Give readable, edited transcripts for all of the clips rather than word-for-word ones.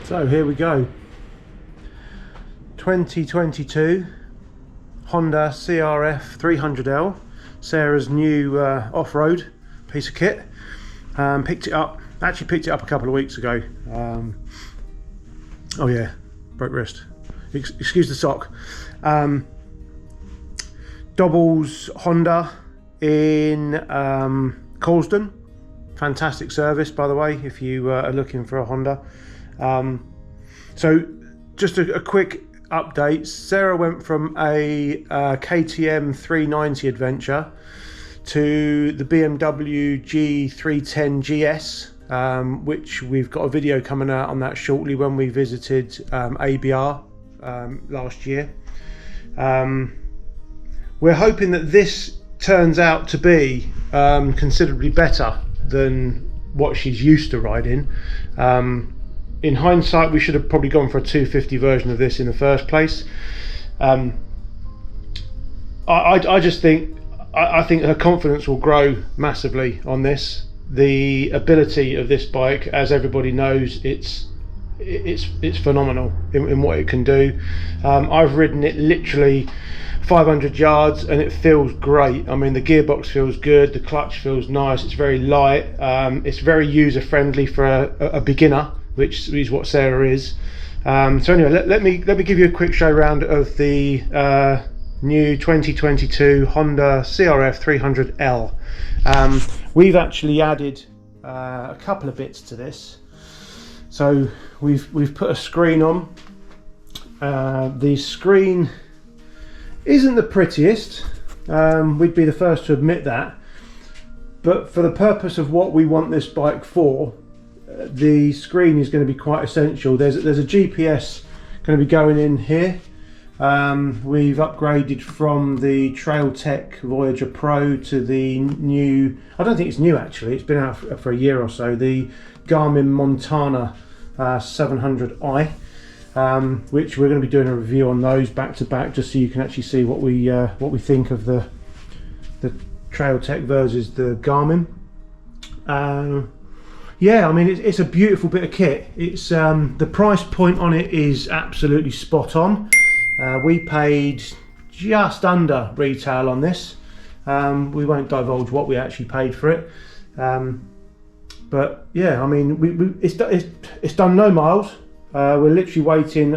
So here we go, 2022 Honda CRF300L, Sarah's new off-road piece of kit. Picked it up a couple of weeks ago. Oh yeah, broke wrist, excuse the sock. Dobbles Honda in Colston. Fantastic service, by the way, if you are looking for a Honda. So just a quick update. Sarah went from a KTM 390 adventure to the BMW G310 GS, which we've got a video coming out on that shortly when we visited ABR last year. We're hoping that this turns out to be considerably better than what she's used to riding. In hindsight, we should have probably gone for a 250 version of this in the first place. I think her confidence will grow massively on this. The ability of this bike, as everybody knows, it's phenomenal in what it can do. I've ridden it literally 500 yards and it feels great. I mean, the gearbox feels good, the clutch feels nice, it's very light, it's very user friendly for a beginner, which is what Sarah is. So anyway, let me give you a quick show round of the new 2022 Honda CRF300L. We've actually added a couple of bits to this. So we've put a screen on. The screen isn't the prettiest, we'd be the first to admit that, but for the purpose of what we want this bike for, the screen is going to be quite essential. There's a GPS going to be going in here. We've upgraded from the Trail Tech Voyager Pro to the new, I don't think it's new actually, it's been out for a year or so, the Garmin Montana 700i, which we're going to be doing a review on those back to back, just so you can actually see what we think of the Trail Tech versus the Garmin. Yeah, I mean, it's a beautiful bit of kit. It's the price point on it is absolutely spot on. We paid just under retail on this. We won't divulge what we actually paid for it, but yeah, I mean, it's done no miles. We're literally waiting.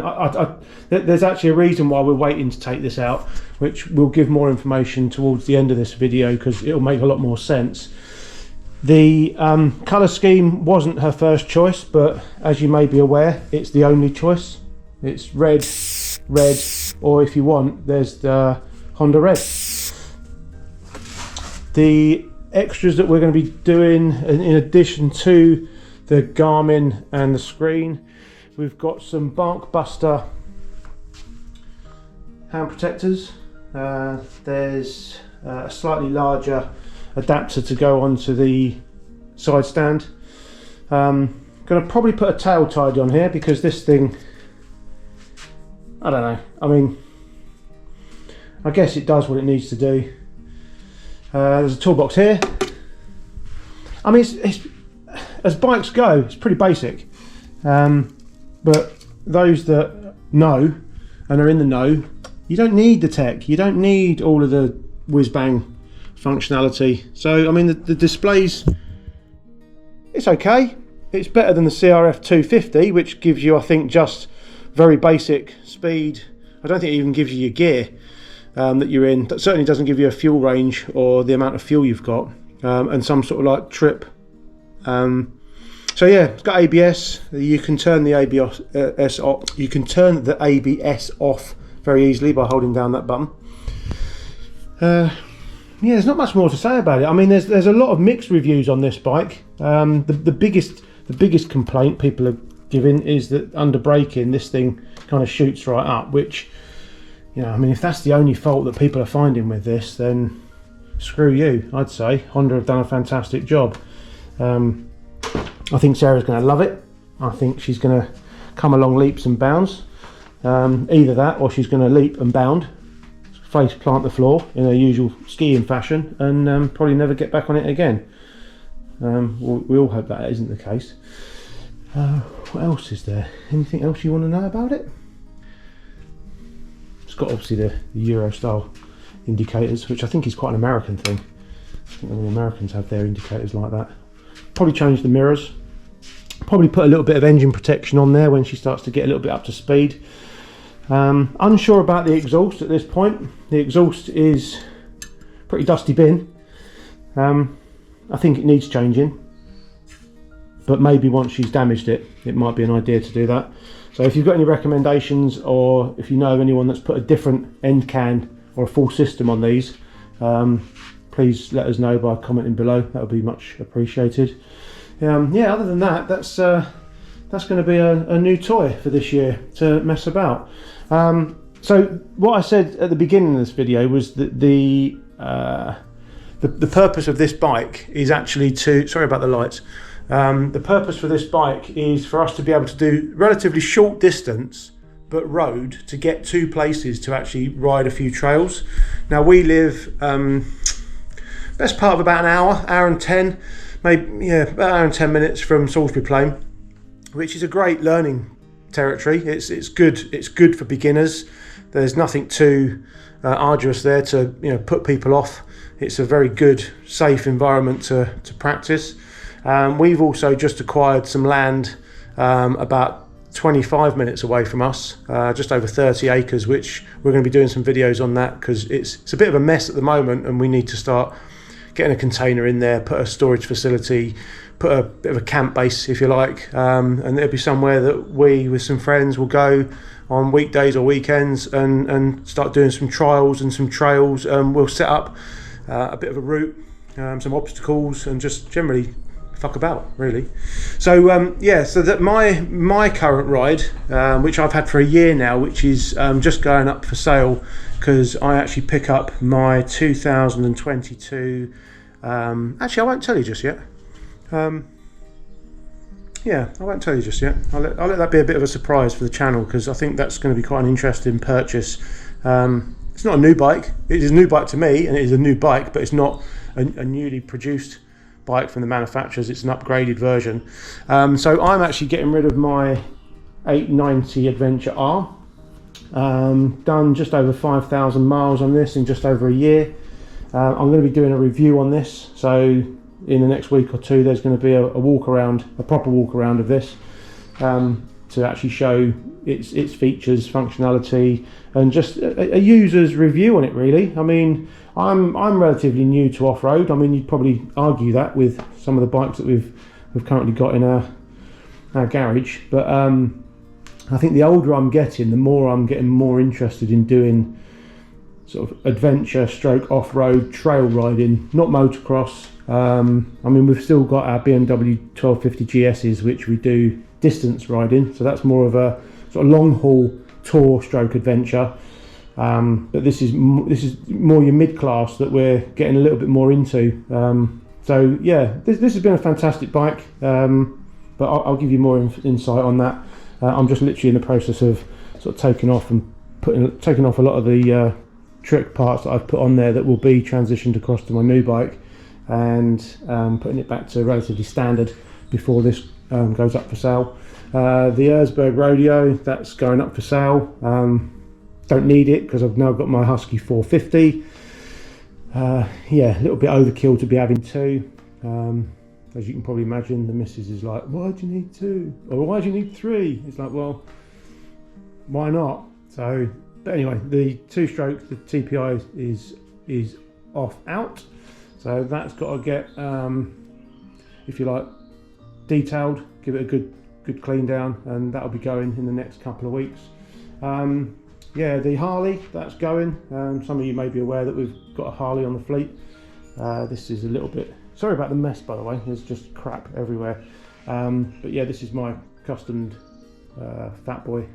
There's actually a reason why we're waiting to take this out, which we'll give more information towards the end of this video because it'll make a lot more sense. The colour scheme wasn't her first choice, but as you may be aware, it's the only choice. It's red, or if you want, there's the Honda Red. The extras that we're going to be doing, in addition to the Garmin and the screen, we've got some Bark Buster hand protectors. There's a slightly larger adapter to go onto the side stand. Going to probably put a tail tidy on here because this thing, I don't know, I mean, I guess it does what it needs to do. There's a toolbox here. I mean, it's as bikes go, it's pretty basic, but those that know and are in the know, you don't need the tech, you don't need all of the whiz-bang functionality. So I mean, the displays, it's okay. It's better than the CRF250, which gives you, I think, just very basic speed. I don't think it even gives you your gear that you're in. That certainly doesn't give you a fuel range or the amount of fuel you've got, and some sort of like trip. So yeah, it's got ABS. You can turn the ABS off. You can turn the ABS off very easily by holding down that button. Yeah, there's not much more to say about it. I mean, there's a lot of mixed reviews on this bike. The biggest complaint people are giving is that under braking, this thing kind of shoots right up. Which, you know, I mean, if that's the only fault that people are finding with this, then screw you. I'd say Honda have done a fantastic job. I think Sarah's going to love it. I think she's going to come along leaps and bounds. Either that, or she's going to leap and bound, face plant the floor in her usual skiing fashion, and probably never get back on it again. We all hope that isn't the case. What else is there? Anything else you want to know about it? It's got obviously the Euro style indicators, which I think is quite an American thing. I think all the Americans have their indicators like that. Probably change the mirrors. Probably put a little bit of engine protection on there when she starts to get a little bit up to speed. Unsure about the exhaust at this point. The exhaust is pretty dusty bin. I think it needs changing, but maybe once she's damaged it, it might be an idea to do that. So if you've got any recommendations, or if you know of anyone that's put a different end can or a full system on these, please let us know by commenting below. That would be much appreciated. Yeah, other than that, that's going to be a new toy for this year to mess about. So what I said at the beginning of this video was that the purpose of this bike is actually to, sorry about the lights, the purpose for this bike is for us to be able to do relatively short distance but road to get to places to actually ride a few trails. Now we live best part of about an hour and 10, maybe, yeah, about an hour and 10 minutes from Salisbury Plain, which is a great learning territory. It's good for beginners. There's nothing too arduous there to put people off. It's a very good, safe environment to practice. We've also just acquired some land about 25 minutes away from us, just over 30 acres, which we're going to be doing some videos on that, because it's a bit of a mess at the moment, and we need to start getting a container in there, put a storage facility, put a bit of a camp base, if you like, and there'll be somewhere that we, with some friends, will go on weekdays or weekends and start doing some trials and some trails. We'll set up a bit of a route, some obstacles, and just generally fuck about, really. So yeah, so that my current ride, which I've had for a year now, which is just going up for sale, because I actually pick up my 2022, actually I won't tell you just yet. Yeah, I won't tell you just yet. I'll let that be a bit of a surprise for the channel, because I think that's going to be quite an interesting purchase. It's not a new bike. It is a new bike to me, and it is a new bike, but it's not a newly produced bike from the manufacturers. It's an upgraded version. So I'm actually getting rid of my 890 Adventure R. Done just over 5,000 miles on this in just over a year. I'm going to be doing a review on this, so in the next week or two there's going to be a walk around, a proper walk around of this, to actually show its features, functionality, and just a user's review on it, really. I mean, I'm relatively new to off-road. I mean, you'd probably argue that with some of the bikes that we've currently got in our garage, but I think the older I'm getting, the more I'm getting more interested in doing sort of adventure stroke off-road trail riding, not motocross. I mean, we've still got our BMW 1250 GS's, which we do distance riding, so that's more of a sort of long haul tour stroke adventure. But this is more your mid-class that we're getting a little bit more into. So yeah, this has been a fantastic bike, but I'll give you more insight on that. I'm just literally in the process of sort of taking off a lot of the trick parts that I've put on there that will be transitioned across to my new bike, and putting it back to relatively standard before this goes up for sale. The Erzberg Rodeo, that's going up for sale. Don't need it because I've now got my Husky 450. Yeah, a little bit overkill to be having two. As you can probably imagine, the missus is like, why do you need two? Or why do you need three? It's like, well, why not? So, but anyway, the two-stroke, the TPI is off out. So that's got to get, if you like, detailed, give it a good clean down, and that'll be going in the next couple of weeks. Yeah, the Harley, that's going. Some of you may be aware that we've got a Harley on the fleet. This is a little bit, sorry about the mess, by the way, there's just crap everywhere. But yeah, this is my customed Fat Boy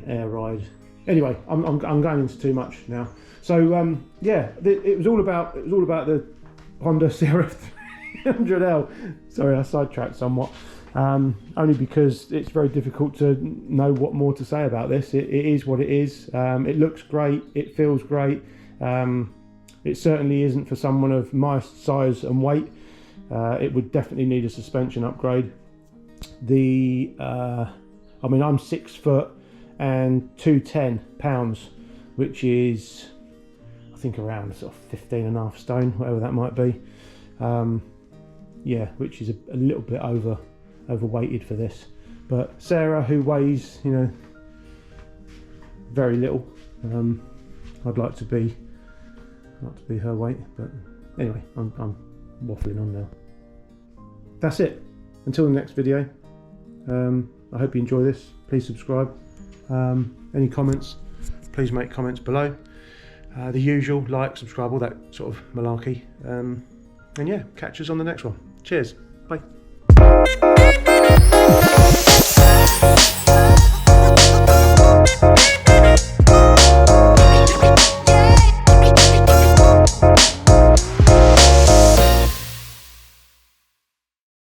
air ride. Anyway, I'm going into too much now. So yeah, it was all about the Honda CRF300L. Sorry, I sidetracked somewhat. Only because it's very difficult to know what more to say about this. It is what it is. It looks great. It feels great. It certainly isn't for someone of my size and weight. It would definitely need a suspension upgrade. I mean, I'm 6 foot and 210 pounds, which is, I think, around sort of 15.5 stone, whatever that might be. Yeah, which is a little bit overweighted for this. But Sarah, who weighs, you know, very little, I'd like to be her weight. But anyway, I'm waffling on now. That's it. Until the next video. I hope you enjoy this. Please subscribe. Any comments, please make comments below. The usual, like, subscribe, all that sort of malarkey. And yeah, catch us on the next one. Cheers. Bye.